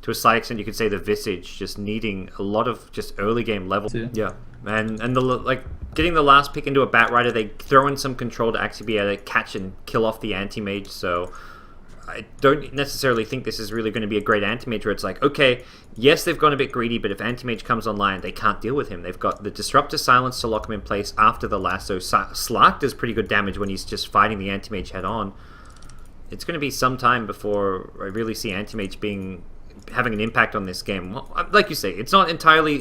to a slight extent, you could say the Visage just needing a lot of just early game level. Yeah, and the like getting the last pick into a Bat Rider, they throw in some control to actually be able to catch and kill off the Anti-Mage. So I don't necessarily think this is really going to be a great Anti-Mage where it's like, okay, yes, they've gone a bit greedy, but if Anti-Mage comes online, they can't deal with him. They've got the Disruptor Silence to lock him in place after the lasso. Slark does pretty good damage when he's just fighting the Anti-Mage head on. It's going to be some time before I really see Anti-Mage having an impact on this game. Well, like you say, it's not entirely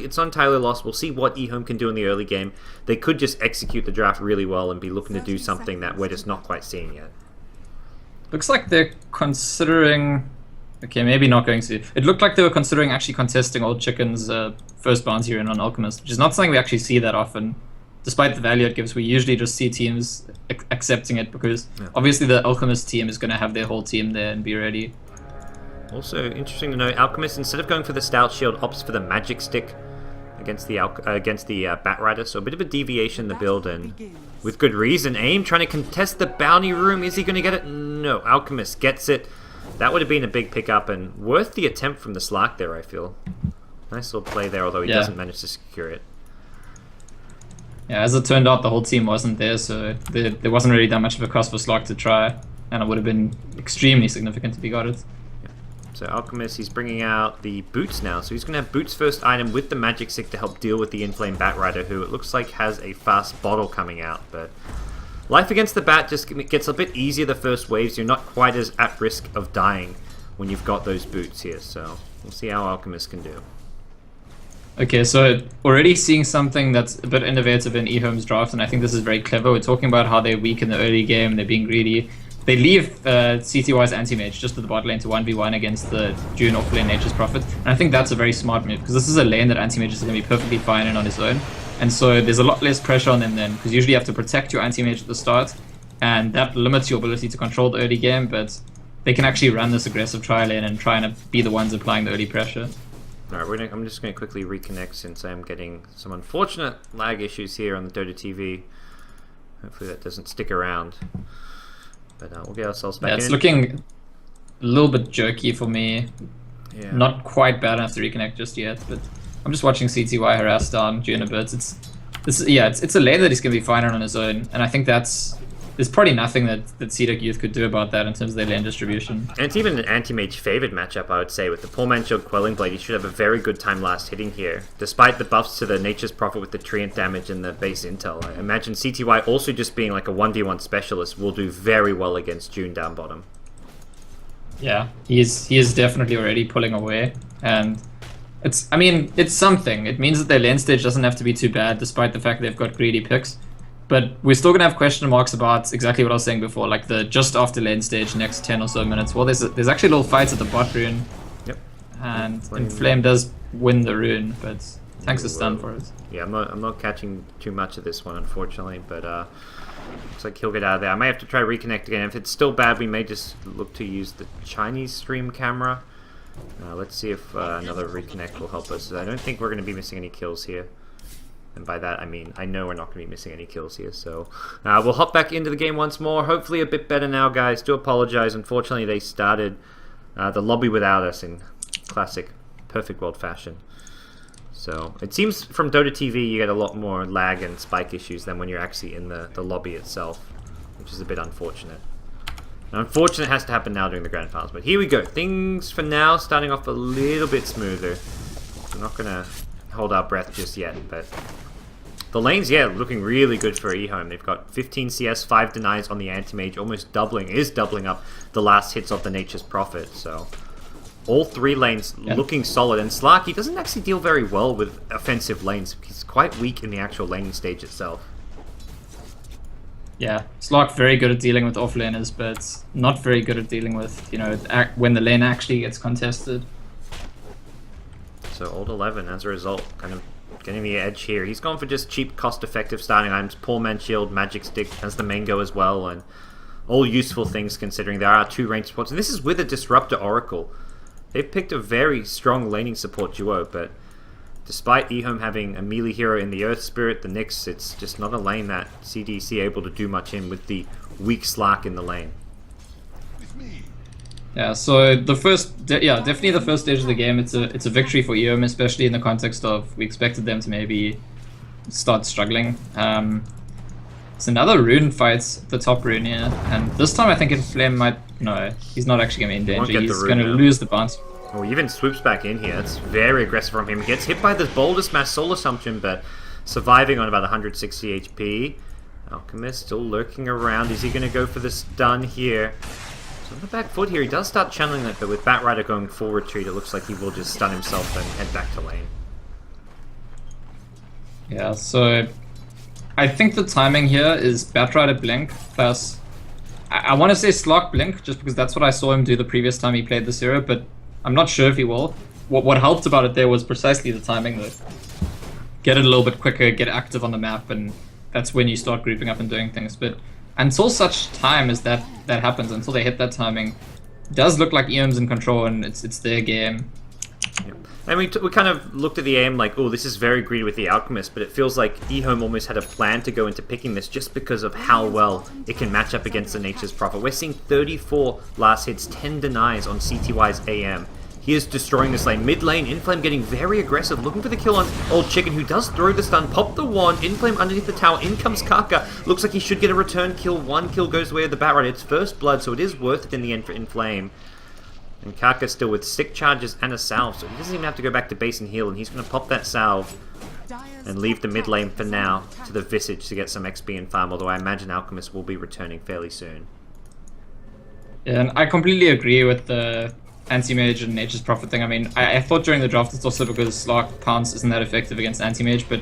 lost. We'll see what EHOME can do in the early game. They could just execute the draft really well and be looking to do something that we're just not quite seeing yet. Looks like they're considering... Okay, maybe not going to. It looked like they were considering actually contesting Old Chicken's first bounty run on Alchemist, which is not something we actually see that often. Despite the value it gives, we usually just see teams accepting it because obviously the Alchemist team is going to have their whole team there and be ready. Also, interesting to note, Alchemist, instead of going for the Stout Shield, opts for the Magic Stick against the Bat Rider, so a bit of a deviation in the build, and with good reason. AIM trying to contest the bounty room. Is he going to get it? No, Alchemist gets it. That would have been a big pickup and worth the attempt from the Slark there, I feel. Nice little play there, although he doesn't manage to secure it. Yeah, as it turned out, the whole team wasn't there, so there wasn't really that much of a cost for Slark to try, and it would have been extremely significant if he got it. So Alchemist, he's bringing out the Boots now. So he's going to have Boots first item with the Magic Stick to help deal with the Inflamed Bat Rider, who it looks like has a fast bottle coming out. But life against the Bat just gets a bit easier the first waves. You're not quite as at risk of dying when you've got those Boots here. So we'll see how Alchemist can do. Okay, so already seeing something that's a bit innovative in EHOME's draft, and I think this is very clever. We're talking about how they're weak in the early game, they're being greedy. They leave CDEC.Y's Anti-Mage just to the bot lane to 1v1 against the June off-lane Nature's Prophet. And I think that's a very smart move, because this is a lane that Anti-Mage is going to be perfectly fine in on his own. And so there's a lot less pressure on them then, because usually you have to protect your Anti-Mage at the start, and that limits your ability to control the early game, but they can actually run this aggressive tri-lane and try and be the ones applying the early pressure. Alright, I'm just going to quickly reconnect since I'm getting some unfortunate lag issues here on the Dota TV. Hopefully that doesn't stick around. But we'll get ourselves back in. It's looking a little bit jerky for me. Yeah. Not quite bad enough to reconnect just yet, but I'm just watching CDEC.Y harass down June a bit. It's a lane that he's going to be fine on his own, and I think there's probably nothing that CDEC Youth could do about that in terms of their lane distribution. And it's even an Anti-Mage favored matchup, I would say. With the Poor Man's Shield Quelling Blade, he should have a very good time last hitting here. Despite the buffs to the Nature's Prophet with the Treant damage and the base intel, I imagine CDEC.Y also just being like a 1v1 specialist will do very well against June down bottom. Yeah, he is definitely already pulling away, and it's something. It means that their lane stage doesn't have to be too bad, despite the fact they've got greedy picks. But we're still going to have question marks about exactly what I was saying before, like the just after lane stage, next 10 or so minutes. Well, there's actually little fights at the bot rune. Yep. And Inflame does win the rune, but Tank's a stun for it. Yeah, I'm not catching too much of this one, unfortunately, but looks like he'll get out of there. I may have to try to reconnect again. If it's still bad, we may just look to use the Chinese stream camera. Let's see if another reconnect will help us. I don't think we're going to be missing any kills here. And by that, I mean, I know we're not going to be missing any kills here. So we'll hop back into the game once more. Hopefully a bit better now, guys. Do apologize. Unfortunately, they started the lobby without us in classic Perfect World fashion. So it seems from Dota TV you get a lot more lag and spike issues than when you're actually in the lobby itself, which is a bit unfortunate. And unfortunate it has to happen now during the Grand Finals. But here we go. Things for now starting off a little bit smoother. We're not going to hold our breath just yet, but the lane's, looking really good for EHOME. They've got 15 CS, 5 denies on the Anti-Mage, almost doubling up the last hits of the Nature's Prophet. So all three lanes looking solid. And Slarky doesn't actually deal very well with offensive lanes. He's quite weak in the actual laning stage itself. Yeah, Slark very good at dealing with offlaners, but not very good at dealing with, when the lane actually gets contested. So Old 11, as a result, kind of getting the edge here. He's gone for just cheap, cost-effective starting items. Poor Man's Shield, Magic Stick as the main go as well, and all useful things considering there are 2 ranged supports. And this is with a Disruptor Oracle. They've picked a very strong laning support duo, but despite EHOME having a melee hero in the Earth Spirit, the Nyx, it's just not a lane that CDEC able to do much in with the weak Slark in the lane. Yeah, so the definitely the first stage of the game. It's a victory for EHOME, especially in the context of we expected them to maybe start struggling. It's another rune fight, the top rune here, and this time I think Inflame might he's not actually going to be in danger. He's going to lose the bounce. Oh, he even swoops back in here. It's very aggressive from him. He gets hit by the Boulder Smash Soul Assumption, but surviving on about 160 HP. Alchemist still lurking around. Is he going to go for the stun here? So on the back foot here, he does start channeling it, but with Batrider going full retreat, it looks like he will just stun himself and head back to lane. Yeah, so I think the timing here is Batrider Blink plus... I want to say Slark Blink, just because that's what I saw him do the previous time he played this hero, but I'm not sure if he will. What helped about it there was precisely the timing, though. Get it a little bit quicker, get active on the map, and that's when you start grouping up and doing things. But until such time as that happens, until they hit that timing, it does look like EHOME's in control and it's their game. Yeah. And we kind of looked at the aim like, oh, this is very greedy with the Alchemist, but it feels like EHOME almost had a plan to go into picking this just because of how well it can match up against the Nature's Prophet. We're seeing 34 last hits, 10 denies on CTY's AM. He is destroying this lane. Mid lane, Inflame getting very aggressive, looking for the kill on Old Chicken, who does throw the stun, pop the wand, Inflame underneath the tower, in comes Kaka. Looks like he should get a return kill. One kill goes away with the Batrider. It's first blood, so it is worth it in the end for Inflame. And Kaka still with stick charges and a salve, so he doesn't even have to go back to base and heal, and he's going to pop that salve and leave the mid lane for now to the Visage to get some XP and farm, although I imagine Alchemist will be returning fairly soon. Yeah, and I completely agree with the Anti-Mage and Nature's Prophet thing. I mean, I thought during the draft it's also because Slark Pounce isn't that effective against Anti-Mage, but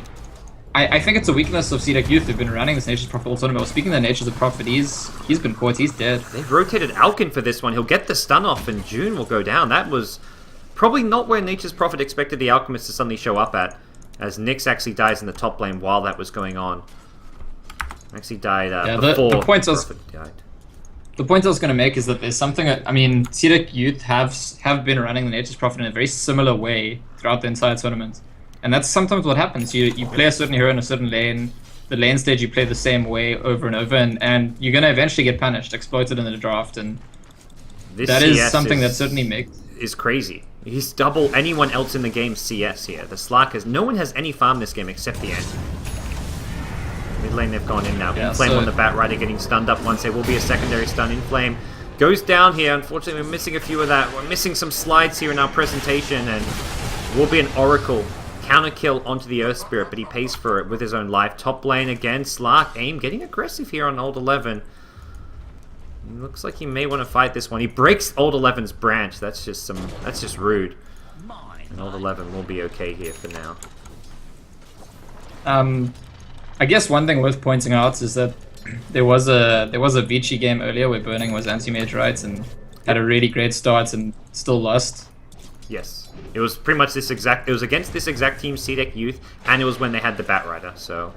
I think it's a weakness of CDEC Youth who've been running this Nature's Prophet all tournament. Well, speaking of Nature's Prophet, he's been caught, he's dead. They've rotated Alkin for this one. He'll get the stun off and June will go down. That was probably not where Nature's Prophet expected the Alchemist to suddenly show up at, as Nyx actually dies in the top lane while that was going on. Actually died before the point Prophet died. The point I was going to make is that there's something I mean, CDEC Youth have been running the Nature's Prophet in a very similar way throughout the entire tournament. And that's sometimes what happens. You play a certain hero in a certain lane, the lane stage you play the same way over and over, and you're going to eventually get punished, exploited in the draft, and that is something that certainly makes... is crazy. He's double anyone else in the game CS here. The Slackers, no one has any farm this game except the Anti. Mid lane they've gone in now. Inflame on the Batrider getting stunned up once. There will be a secondary stun. Inflame goes down here. Unfortunately, we're missing a few of that. We're missing some slides here in our presentation, and will be an Oracle counter kill onto the Earth Spirit, but he pays for it with his own life. Top lane again. Slark aim getting aggressive here on Old 11. Looks like he may want to fight this one. He breaks Old 11's branch. That's just rude. And Old 11 will be okay here for now. I guess one thing worth pointing out is that there was a Vici game earlier where Burning was anti-mage, right, and had a really great start and still lost. Yes, it was pretty much this exact. It was against this exact team, CDEC Youth, and it was when they had the Batrider. So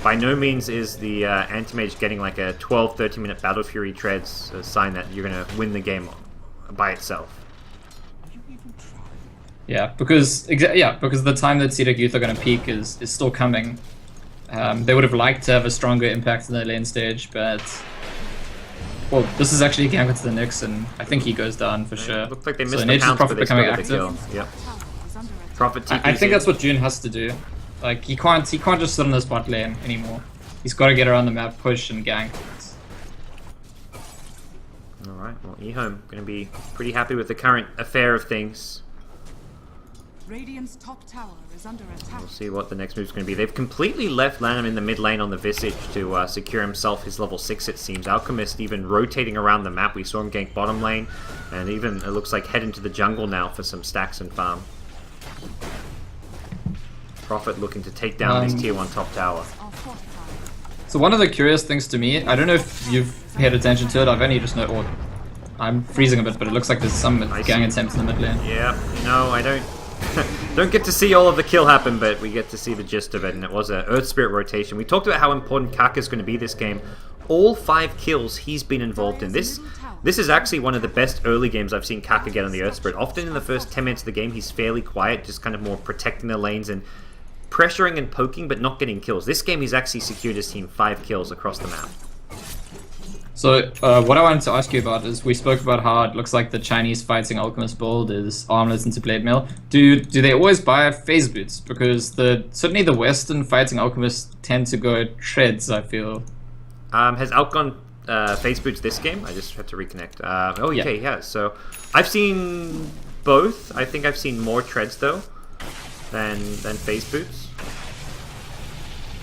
by no means is the anti-mage getting like a 12-13 minute Battle Fury treads a sign that you're gonna win the game by itself. Yeah, because the time that CDEC Youth are gonna peak is still coming. They would have liked to have a stronger impact in the lane stage, but well, this is actually a gank into the Nyx, and I think he goes down for sure. Looks like they missed the pounce, but they still got the kill. Yep. Prophet TP's I think that's what June has to do. Like he can't just sit in this bot lane anymore. He's got to get around the map, push, and gank. All right. Well, EHOME going to be pretty happy with the current affair of things. Radiant's top tower is under attack. We'll see what the next move is going to be. They've completely left Lanham in the mid lane on the Visage to secure himself his level 6, it seems. Alchemist even rotating around the map. We saw him gank bottom lane, and even, it looks like, head into the jungle now for some stacks and farm. Prophet looking to take down his tier 1 top tower. So one of the curious things to me, I don't know if you've paid attention to it, I've only just noticed, I'm freezing a bit, but it looks like there's some gang attempts in the mid lane. Yeah, no, I don't get to see all of the kill happen, but we get to see the gist of it, and it was an Earth Spirit rotation. We talked about how important Kaka's going to be this game. All 5 kills he's been involved in. This is actually one of the best early games I've seen Kaka get on the Earth Spirit. Often in the first 10 minutes of the game, he's fairly quiet, just kind of more protecting the lanes and pressuring and poking, but not getting kills. This game, he's actually secured his team 5 kills across the map. So what I wanted to ask you about is we spoke about how it looks like the Chinese fighting alchemist build is armless into blade mail. Do they always buy phase boots? Because certainly the Western fighting alchemists tend to go treads, I feel. Has Alk gone phase boots this game? I just had to reconnect. Okay, yeah. So I've seen both. I think I've seen more treads though than phase boots,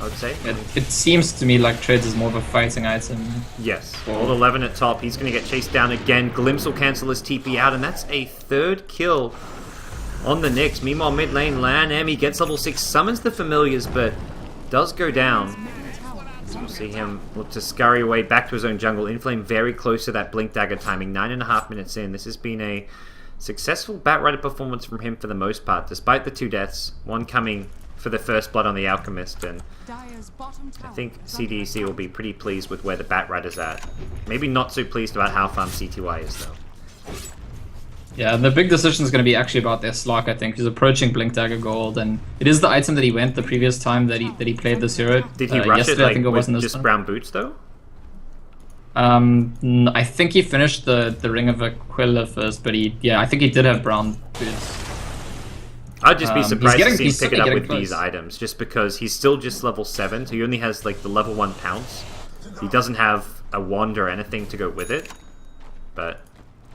I would say. It seems to me like treads is more of a fighting item. Yes. Old 11 at top. He's going to get chased down again. Glimpse will cancel his TP out, and that's a third kill on the Nyx. Meanwhile, mid lane, Lan Em, he gets level 6, summons the familiars, but does go down. We'll see him look to scurry away back to his own jungle. Inflame very close to that Blink Dagger timing. 9.5 minutes in. This has been a successful Batrider performance from him for the most part, despite the 2 deaths. One coming for the first blood on the Alchemist, and I think CDEC will be pretty pleased with where the Batrider's at. Maybe not so pleased about how farm CTY is though. Yeah, and the big decision is going to be actually about their Slark, I think. He's approaching Blink Dagger Gold, and it is the item that he went the previous time that he played this hero. Did he rush it I think it was with just brown boots though? I think he finished the Ring of Aquila first, but I think he did have brown boots. I'd just be surprised to see him pick it up with close. these items, just because he's still just level 7, so he only has like the level 1 pounce. He doesn't have a wand or anything to go with it. But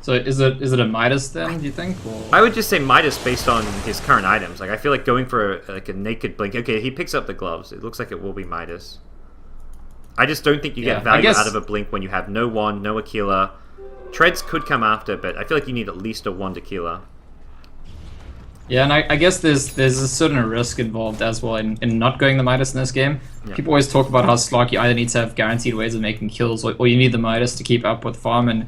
so is it a Midas then, do you think? Or? I would just say Midas based on his current items. Like I feel like going for a naked blink. Okay, he picks up the gloves. It looks like it will be Midas. I just don't think you get value out of a blink when you have no wand, no Aquila. Treads could come after, but I feel like you need at least a wand Aquila. Yeah, and I guess there's a certain risk involved as well in not going the Midas in this game. Yeah. People always talk about how Slark you either need to have guaranteed ways of making kills, or you need the Midas to keep up with farm, and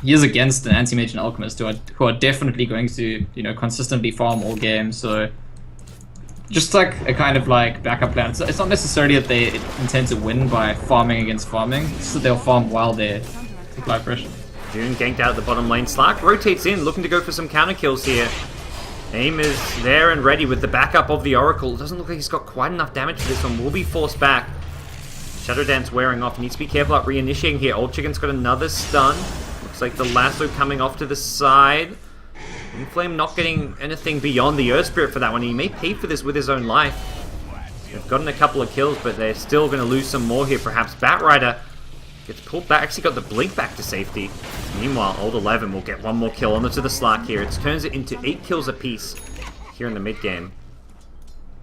he is against an anti-mage and alchemist who are definitely going to consistently farm all game. So just like a kind of like backup plan. So it's not necessarily that they intend to win by farming against farming. It's that they'll farm while they apply pressure. June ganked out at the bottom lane. Slark rotates in, looking to go for some counter kills here. Aim is there and ready with the backup of the Oracle. Doesn't look like he's got quite enough damage for this one. Will be forced back. Shadow Dance wearing off. Needs to be careful about reinitiating here. Old Chicken's got another stun. Looks like the lasso coming off to the side. Inflame not getting anything beyond the Earth Spirit for that one. He may pay for this with his own life. They've gotten a couple of kills, but they're still going to lose some more here. Perhaps Batrider gets pulled back. Actually got the blink back to safety. Meanwhile, Old 11 will get one more kill onto the Slark here. It turns it into 8 kills apiece here in the mid game.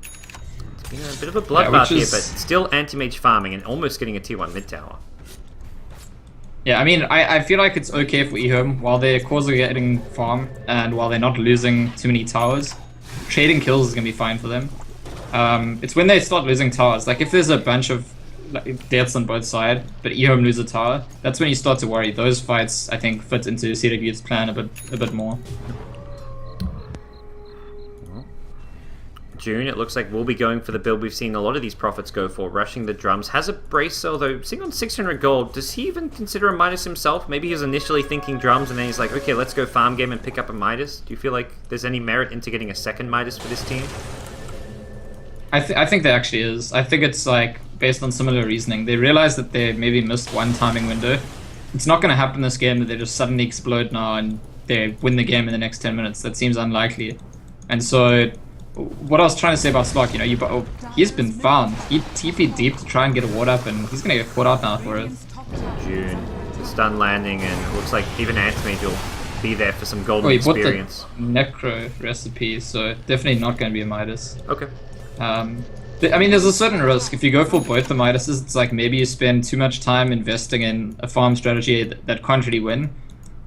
It's been a bit of a bloodbath here, but still anti-mage farming and almost getting a T1 mid tower. Yeah, I mean, I feel like it's okay for EHOME while their cores are getting farm and while they're not losing too many towers. Trading kills is going to be fine for them. It's when they start losing towers. Like if there's a bunch of deaths on both sides, but EHOME lose a tower, that's when you start to worry. Those fights, I think, fit into CDEC Youth's plan a bit more. June, it looks like we'll be going for the build we've seen a lot of these prophets go for, rushing the drums. Has a brace, although sitting on 600 gold. Does he even consider a Midas himself? Maybe he was initially thinking drums and then he's like, okay, let's go farm game and pick up a Midas. Do you feel like there's any merit into getting a second Midas for this team? I think there actually is. I think it's like based on similar reasoning. They realize that they maybe missed one timing window. It's not going to happen this game that they just suddenly explode now and they win the game in the next 10 minutes. That seems unlikely. And so what I was trying to say about Slark, he's been found. He TP'd deep to try and get a ward up, and he's going to get caught out now for it. June, the stun landing, and it looks like even Antimage will be there for some golden experience. He bought the Necro recipe, so definitely not going to be a Midas. Okay. I mean, there's a certain risk. If you go for both the Midases, it's like maybe you spend too much time investing in a farm strategy that can't really win.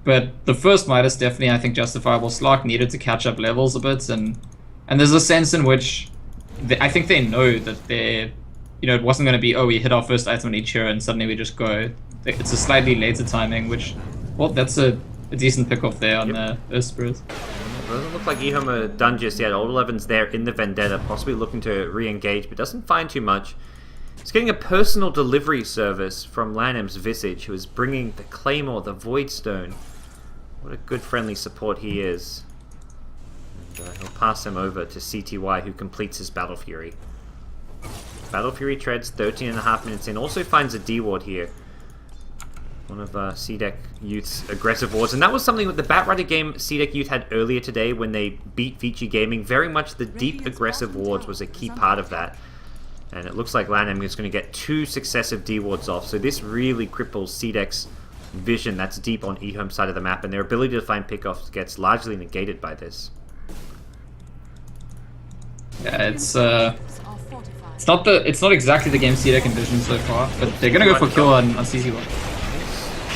But the first Midas, definitely, I think, justifiable. Slark needed to catch up levels a bit, and there's a sense in which I think they know that it wasn't going to be, oh, we hit our first item in each hero and suddenly we just go. It's a slightly later timing, which, well, that's a decent pick-off there on the Earth Spirit. It doesn't look like EHOME are done just yet. Old 11's there in the Vendetta, possibly looking to re-engage, but doesn't find too much. He's getting a personal delivery service from Lan Em's Visage, who is bringing the Claymore, the Voidstone. What a good friendly support he is. And he'll pass him over to CTY, who completes his Battle Fury. Battle Fury treads 13.5 minutes in. Also finds a D-Ward here. One of CDEC Youth's aggressive wards. And that was something with the Batrider game CDEC Youth had earlier today when they beat Vici Gaming. Very much the deep aggressive wards was a key part of that. And it looks like LANM is going to get 2 successive D wards off. So this really cripples CDEC's vision that's deep on EHOME side of the map. And their ability to find pickoffs gets largely negated by this. Yeah, it's not exactly the game CDEC envisioned so far, but they're gonna go for kill on CC1.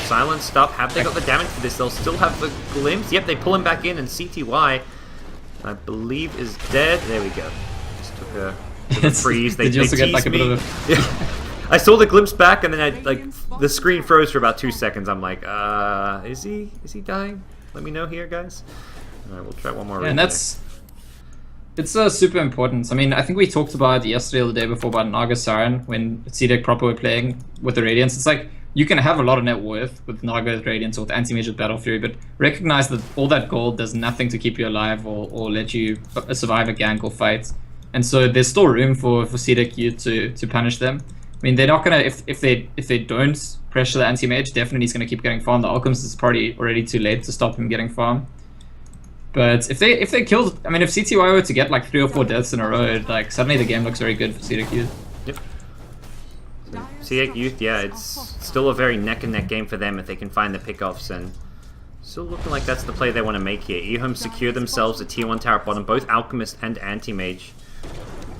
Silenced up. Have they got the damage for this? They'll still have the glimpse. Yep, they pull him back in, and CTY, I believe, is dead. There we go. Just took a freeze. They also get like a bit of a... I saw the glimpse back, and then the screen froze for about 2 seconds. I'm like, is he dying? Let me know here, guys. All right, we'll try one more. Yeah, and it's super important. I mean, I think we talked about yesterday or the day before about Naga Siren when CDEC proper were playing with the Radiance. It's like, you can have a lot of net worth with Naga with Radiance or with Anti-Mage with Battle Fury, but recognize that all that gold does nothing to keep you alive or let you survive a gank or fight. And so there's still room for CDEC Youth to punish them. I mean, they're not gonna, if they don't pressure the Anti-Mage, definitely he's gonna keep getting farmed. The Alchemist is probably already too late to stop him getting farmed. But if they killed, I mean, if CTY were to get like 3 or 4 deaths in a row, like suddenly the game looks very good for CDEC Youth. Yep. CDEC Youth, yeah, it's still a very neck and neck game for them if they can find the pickoffs, and still looking like that's the play they want to make here. EHOME secure themselves a tier 1 tower at bottom, both Alchemist and Anti-Mage,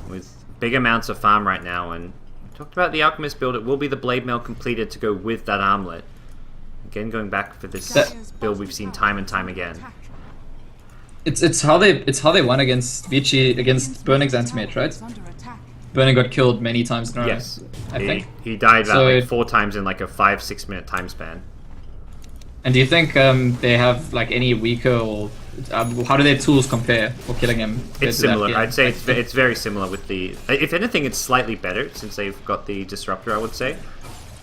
with big amounts of farm right now. And we talked about the Alchemist build. It will be the Blade Mail completed to go with that armlet. Again, going back for this build we've seen time and time again. It's how they won against Vici, against Burning's Anti-Mage, right? Burning got killed many times in a row. Yes, I think he died about like 4 times in like a 5-6 minute time span. And do you think they have like any weaker or how do their tools compare for killing him? It's similar. I'd say it's very similar with the. If anything, it's slightly better since they've got the Disruptor. I would say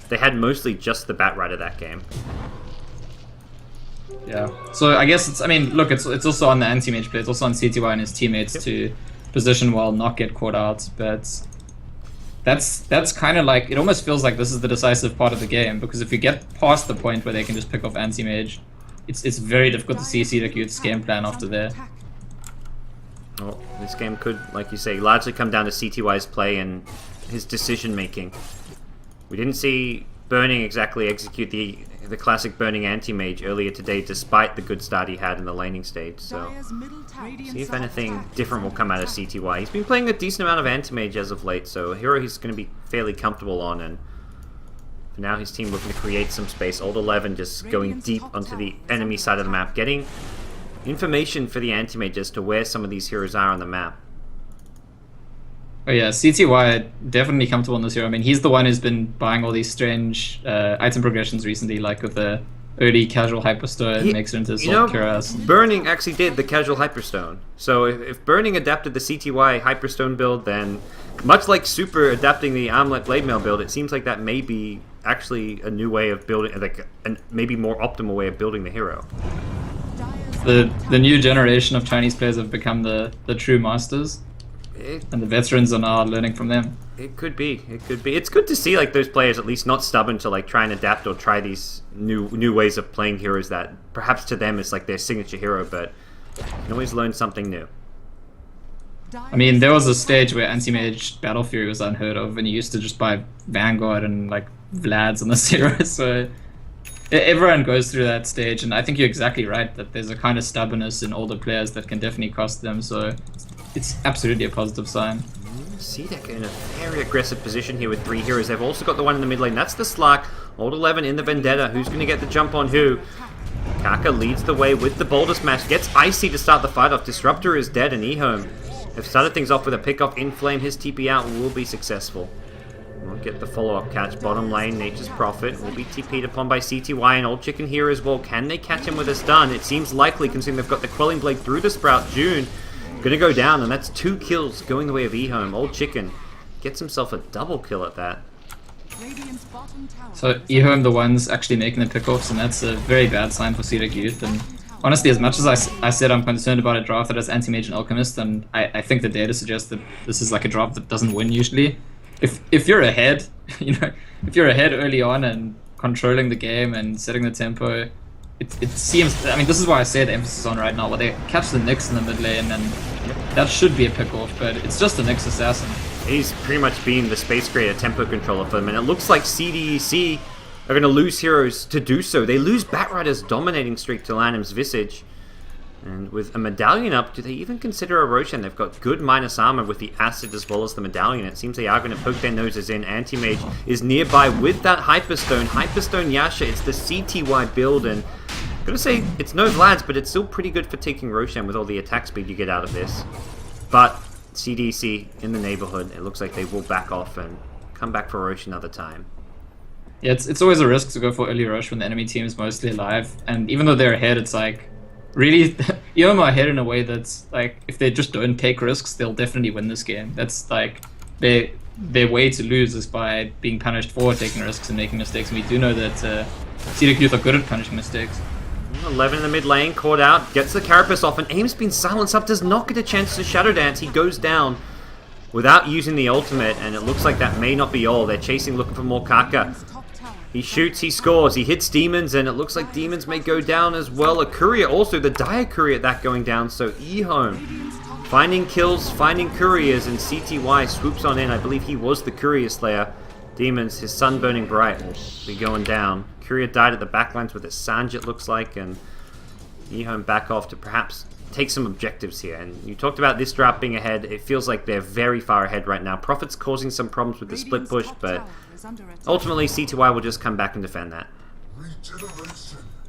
they had mostly just the Batrider that game. Yeah. So I guess it's. I mean, look, it's also on the Anti-Mage play. It's also on CTY and his teammates to position well, not get caught out. But that's kind of like, it almost feels like this is the decisive part of the game, because if you get past the point where they can just pick off Anti-Mage, it's very difficult to see CDEC Youth's game plan after there. Well, this game could, like you say, largely come down to CTY's play and his decision making. We didn't see Burning exactly execute the classic Burning Anti-Mage earlier today, despite the good start he had in the laning stage. So, see if anything different will come out of CTY. He's been playing a decent amount of Anti-Mage as of late, so a hero he's going to be fairly comfortable on. And for now, his team looking to create some space. Old 11 just going deep onto the enemy side of the map, getting information for the Anti-Mage as to where some of these heroes are on the map. Oh yeah, CTY definitely comfortable in this hero. I mean, he's the one who's been buying all these strange item progressions recently, like with the early casual Hyperstone, makes it into Salt Cuirass. Burning actually did the casual Hyperstone. So if Burning adapted the CTY Hyperstone build, then much like Super adapting the Armlet Blade Mail build, it seems like that may be actually a new way of building, like a maybe more optimal way of building the hero. The new generation of Chinese players have become the true masters. And the veterans are now learning from them. It could be. It could be. It's good to see like those players at least not stubborn to like try and adapt or try these new ways of playing heroes that perhaps to them is like their signature hero, but you can always learn something new. I mean, there was a stage where Anti-Mage Battle Fury was unheard of, and you used to just buy Vanguard and like Vlads on the hero. So everyone goes through that stage, and I think you're exactly right that there's a kind of stubbornness in older players that can definitely cost them. So it's absolutely a positive sign. CDEC in a very aggressive position here with 3 heroes. They've also got the one in the mid lane. That's the Slark. Old 11 in the Vendetta. Who's going to get the jump on who? Kaka leads the way with the Boulder Smash. Gets Icy to start the fight off. Disruptor is dead, and EHOME have started things off with a pick off. Inflame, his TP out will be successful. We'll get the follow-up catch. Bottom lane, Nature's Prophet will be TP'd upon by CTY, and Old Chicken here as well. Can they catch him with a stun? It seems likely, considering they've got the Quelling Blade through the Sprout. June gonna go down, and that's 2 kills going the way of EHOME. Old Chicken gets himself a double kill at that. So EHOME the ones actually making the pickoffs, and that's a very bad sign for CDEC Youth. And honestly, as much as I said I'm concerned about a draft that has Anti-Mage and Alchemist, and I think the data suggests that this is like a draft that doesn't win usually. If you're ahead, you know, if you're ahead early on and controlling the game and setting the tempo. It seems, I mean, this is why I say the emphasis on right now, where they catch the Nyx in the mid lane, and that should be a pick-off, but it's just a Nyx assassin. He's pretty much being the space creator tempo controller for them, and it looks like CDEC are going to lose heroes to do so. They lose Batrider's dominating streak to Lanham's Visage. And with a medallion up, do they even consider a Roshan? They've got good minus armor with the acid as well as the medallion. It seems they are going to poke their noses in. Anti-Mage is nearby with that Hyperstone. Hyperstone Yasha, it's the CTY build, and I'm going to say it's no Vlad's, but it's still pretty good for taking Roshan with all the attack speed you get out of this. But CDC in the neighborhood, it looks like they will back off and come back for Rosh another time. Yeah, it's always a risk to go for early Rosh when the enemy team is mostly alive, and even though they're ahead, it's like, really, EHOME are ahead in a way that's like, if they just don't take risks, they'll definitely win this game. That's like, their way to lose is by being punished for taking risks and making mistakes, and we do know that CDEC Youth are good at punishing mistakes. 11 in the mid lane, caught out, gets the Carapace off, and Aim's been silenced up, does not get a chance to Shadow Dance. He goes down without using the ultimate, and it looks like that may not be all. They're chasing, looking for more Kaka. He shoots, he scores, he hits Demons, and it looks like Demons may go down as well. A Courier also, the Dire Courier, that going down, so EHOME finding kills, finding Couriers, and CTY swoops on in. I believe he was the Courier Slayer. Demons, his sun burning bright, will be going down. Courier died at the backlines with a Sanj, it looks like, and EHOME back off to perhaps take some objectives here. And you talked about this drop being ahead. It feels like they're very far ahead right now. Prophet's causing some problems with the split push, but ultimately CTY will just come back and defend that.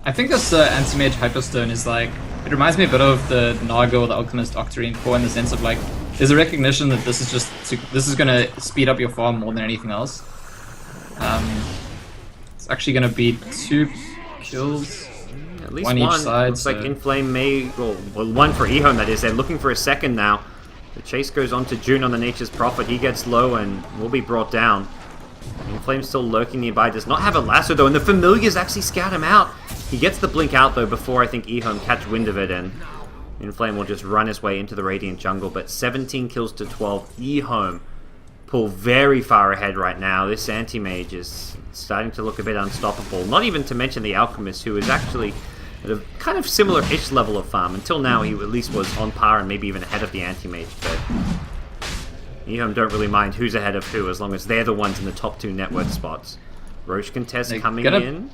I think this anti-mage Hyperstone is like, it reminds me a bit of the Naga or the Alchemist Octarine core in the sense of like, there's a recognition that this is going to speed up your farm more than anything else. It's actually going to be 2 kills. At least one each side. Looks like Inflame may, well, one for EHOME that is. They're looking for a second now. The chase goes on to June on the Nature's Prophet. He gets low and will be brought down. Inflame still lurking nearby. Does not have a lasso though, and the Familiars actually scout him out. He gets the blink out though before I think EHOME catch wind of it, and Inflame will just run his way into the Radiant jungle. But 17 kills to 12. EHOME pull very far ahead right now. This anti-mage is starting to look a bit unstoppable. Not even to mention the Alchemist, who is actually at a kind of similar-ish level of farm. Until now, he at least was on par and maybe even ahead of the anti-mage. But EHOME don't really mind who's ahead of who as long as they're the ones in the top 2 net worth spots. Roche contest coming in.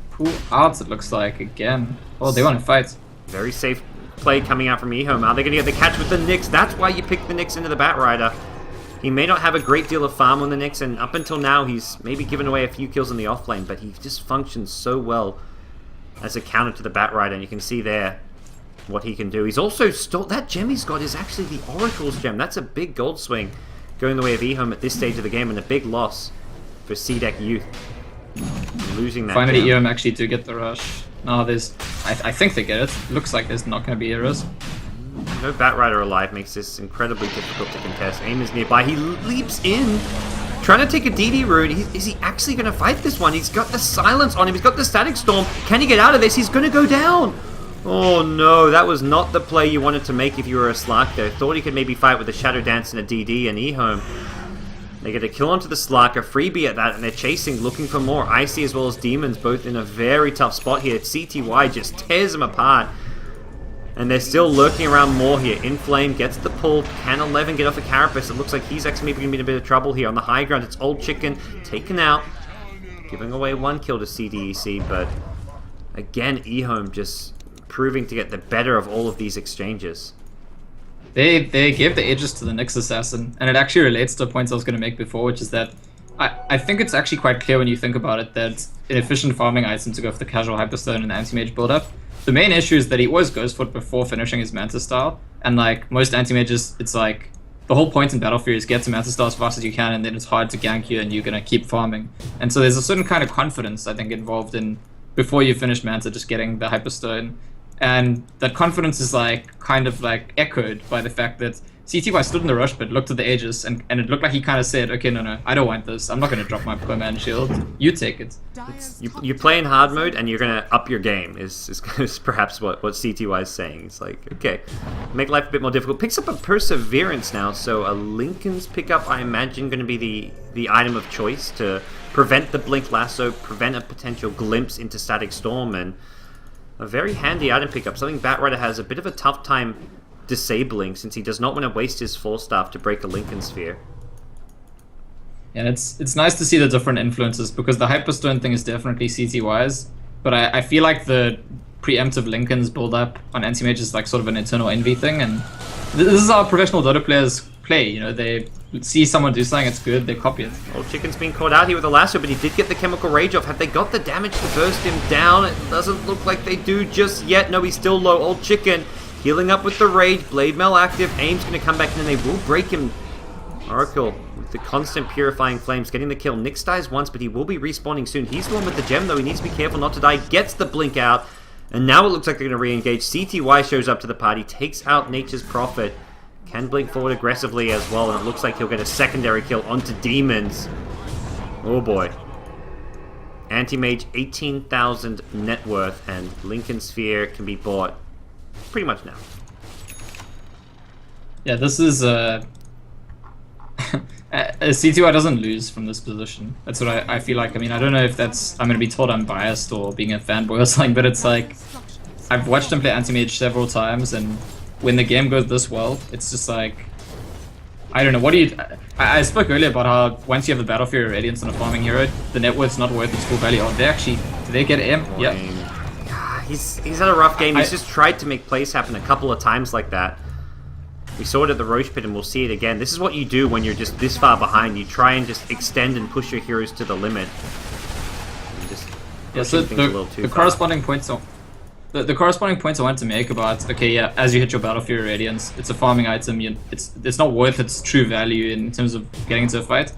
Pull out, it looks like, again. Oh, they want to fight. Very safe play coming out from EHOME. Are they going to get the catch with the Nyx? That's why you pick the Nyx into the Batrider. He may not have a great deal of farm on the Nyx, and up until now he's maybe given away a few kills in the offlane, but he just functions so well as a counter to the Batrider, and you can see there what he can do. He's also that gem he's got is actually the Oracle's gem. That's a big gold swing going the way of EHOME at this stage of the game, and a big loss for CDEC Youth. Losing that Finally, gem. EHOME actually do get the rush. No, I think they get it. Looks like there's not going to be a risk. No Batrider alive makes this incredibly difficult to contest. Aim is nearby. He leaps in, trying to take a DD route. Is he actually going to fight this one? He's got the silence on him. He's got the static storm. Can he get out of this? He's going to go down. Oh no, that was not the play you wanted to make if you were a Slark there. Thought he could maybe fight with a Shadow Dance and a DD, and EHOME. They get a kill onto the Slark, a freebie at that, and they're chasing, looking for more. Icy as well as Demons, both in a very tough spot here. CTY just tears them apart. And they're still lurking around more here. Inflame gets the pull. Can 11 get off the Carapace? It looks like he's actually maybe going to be in a bit of trouble here. On the high ground, it's Old Chicken taken out. Giving away 1 kill to CDEC, but again, EHOME just proving to get the better of all of these exchanges. They gave the Aegis to the Nyx Assassin, and it actually relates to points I was going to make before, which is that I think it's actually quite clear when you think about it that an efficient farming item to go for the casual Hyperstone and anti-mage build-up. The main issue is that he always goes for it before finishing his Manta style, and like most anti-mages, it's like the whole point in Battle Fury is get to Manta style as fast as you can, and then it's hard to gank you and you're going to keep farming. And so there's a certain kind of confidence, I think, involved in before you finish Manta just getting the Hyperstone. And that confidence is like kind of like echoed by the fact that CTY stood in the rush but looked at the Aegis and it looked like he kind of said, okay, no, I don't want this. I'm not going to drop my poor man shield. You take it. You play in hard mode and you're going to up your game is perhaps what CTY is saying. It's like, okay, make life a bit more difficult. Picks up a Perseverance now, so a Lincoln's pickup, I imagine, going to be the item of choice to prevent the Blink Lasso, prevent a potential glimpse into Static Storm, and a very handy item pickup. Something Batrider has a bit of a tough time disabling, since he does not want to waste his Force Staff to break a Lincoln Sphere. And it's nice to see the different influences, because the Hyperstone thing is definitely CT-wise, but I feel like the preemptive Lincolns build up on anti-mage is like sort of an internal envy thing, and this is how professional Dota players play. You know, they see someone do something that's good, they copy it. Old Chicken's being caught out here with a lasso, but he did get the Chemical Rage off. Have they got the damage to burst him down? It doesn't look like they do just yet. No, he's still low. Old Chicken healing up with the Rage. Blade Mail active. Aim's going to come back in and they will break him. Oracle with the constant Purifying Flames getting the kill. Nyx dies once, but he will be respawning soon. He's the one with the gem, though. He needs to be careful not to die. Gets the blink out. And now it looks like they're going to re-engage. CDEC.Y shows up to the party, takes out Nature's Prophet. Can blink forward aggressively as well, and it looks like he'll get a secondary kill onto Demons. Oh boy. Anti-Mage, 18,000 net worth, and Lincoln Sphere can be bought pretty much now. Yeah, this is... CDEC.Y doesn't lose from this position. That's what I feel like. I mean, I don't know if that's... I'm going to be told I'm biased or being a fanboy or something, but it's like... I've watched him play anti-mage several times, and when the game goes this well, it's just like... I don't know, what do you... I spoke earlier about how once you have the Battle Fury Radiance on a farming hero, the net worth's not worth its full value. Oh, they actually... Do they get M? Yeah. He's had a rough game. He's just tried to make plays happen a couple of times like that. We saw it at the Roche Pit and we'll see it again. This is what you do when you're just this far behind. You try and just extend and push your heroes to the limit. Yeah, so the corresponding points the corresponding points I wanted to make about, okay, yeah, as you hit your Battle Fury Radiance, it's a farming item, it's not worth its true value in terms of getting into a fight.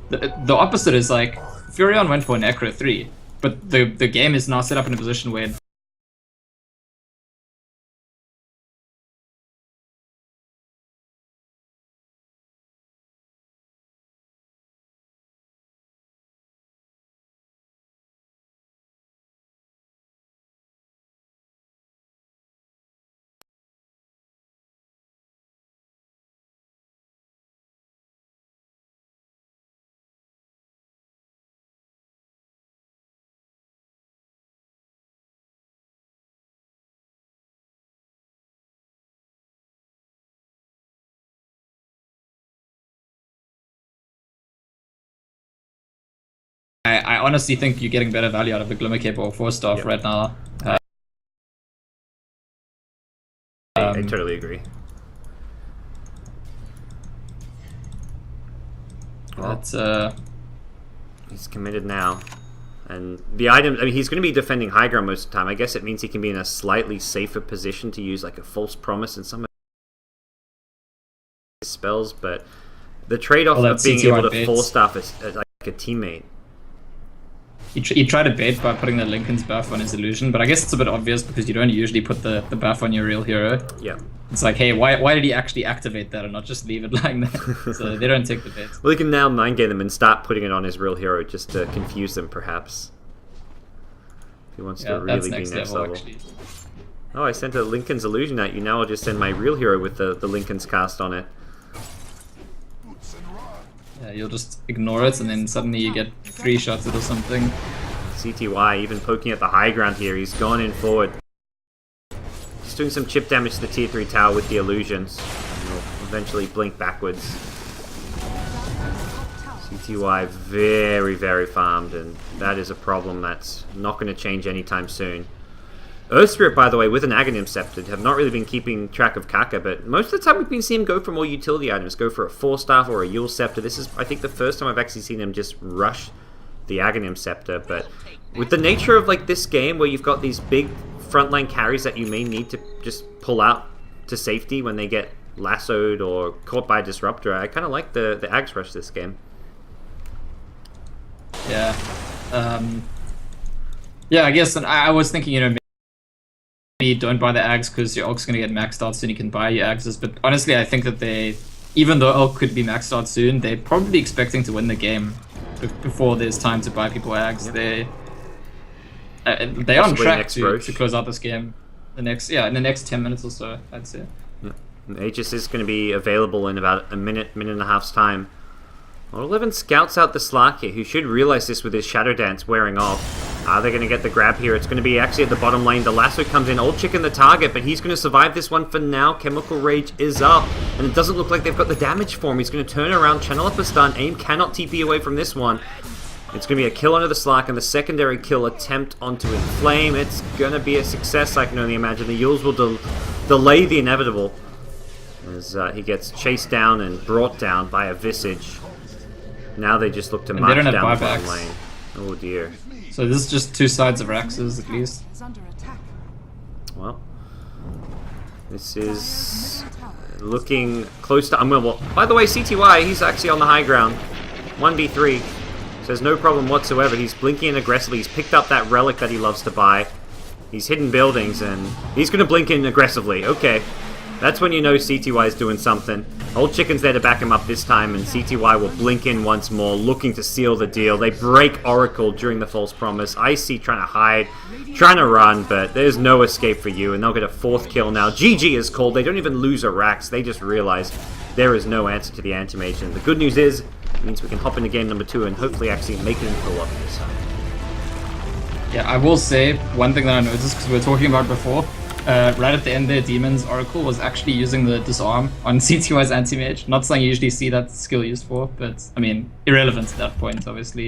The opposite is like, Furion went for Necro 3, but the game is now set up in a position where I honestly think you're getting better value out of the Glimmer Cape or 4-staff right now. I totally agree. But, he's committed now. And the item, I mean, he's going to be defending high ground most of the time. I guess it means he can be in a slightly safer position to use like a False Promise and some of his spells, but the trade-off of being able to 4-staff as like a teammate. He tried to bait by putting the Lincoln's buff on his illusion, but I guess it's a bit obvious because you don't usually put the buff on your real hero. Yeah. It's like, hey, why did he actually activate that and not just leave it lying there? So they don't take the bait. Well, he can now mind game them and start putting it on his real hero just to confuse them, perhaps. If he wants to really be next level. Oh, I sent a Lincoln's illusion at you. Now I'll just send my real hero with the Lincoln's cast on it. Yeah, you'll just ignore it, and then suddenly you get 3 shots at or something. CDEC.Y even poking at the high ground here. He's gone in forward. Just doing some chip damage to the tier 3 tower with the illusions. And he'll eventually blink backwards. CDEC.Y very, very farmed, and that is a problem that's not going to change anytime soon. Earth Spirit, by the way, with an Aghanim Scepter, have not really been keeping track of Kaka, but most of the time we've been seeing him go for more utility items, go for a 4-staff or a Yule Scepter. This is, I think, the first time I've actually seen him just rush the Aghanim Scepter, but with the nature of like this game where you've got these big frontline carries that you may need to just pull out to safety when they get lassoed or caught by a Disruptor, I kind of like the Ags Rush this game. Yeah. Yeah, I guess, and I was thinking, you know, don't buy the Ags because your Ulk's going to get maxed out soon, you can buy your Agses, but honestly I think that they, even though Ulk could be maxed out soon, they're probably expecting to win the game before there's time to buy people Ags. Yep. They're on track to close out this game in the next 10 minutes or so, I'd say. Yeah. And Aegis is going to be available in about a minute and a half's time. Well, 11 scouts out the Slark here, who should realize this with his Shadow Dance wearing off. Are they going to get the grab here? It's going to be actually at the bottom lane. The lasso comes in. Old Chicken the target, but he's going to survive this one for now. Chemical Rage is up, and it doesn't look like they've got the damage for him. He's going to turn around, channel up a stun. AIM cannot TP away from this one. It's going to be a kill onto the Slark, and the secondary kill attempt onto Inflame. It's going to be a success, I can only imagine. The Yules will delay the inevitable as he gets chased down and brought down by a Visage. Now they just look to march down the bottom lane. Oh dear. So this is just two sides of Raxes at least. Well, this is looking close to unwinnable. By the way, CTY, he's actually on the high ground. 1v3. So there's no problem whatsoever. He's blinking in aggressively. He's picked up that relic that he loves to buy. He's hidden buildings, and he's going to blink in aggressively. Okay. That's when you know CTY is doing something. Old Chicken's there to back him up this time, and CTY will blink in once more, looking to seal the deal. They break Oracle during the false promise. Icy trying to hide, trying to run, but there's no escape for you, and they'll get a 4th kill now. GG is called. They don't even lose a Rax. They just realize there is no answer to the Anti-Mage. And the good news is, it means we can hop into game number 2 and hopefully actually make it into the lobby this time. Yeah, I will say one thing that I noticed, because we were talking about before, right at the end there, Demon's Oracle was actually using the disarm on CTY's Anti-Mage. Not something you usually see that skill used for, but I mean, irrelevant at that point, obviously.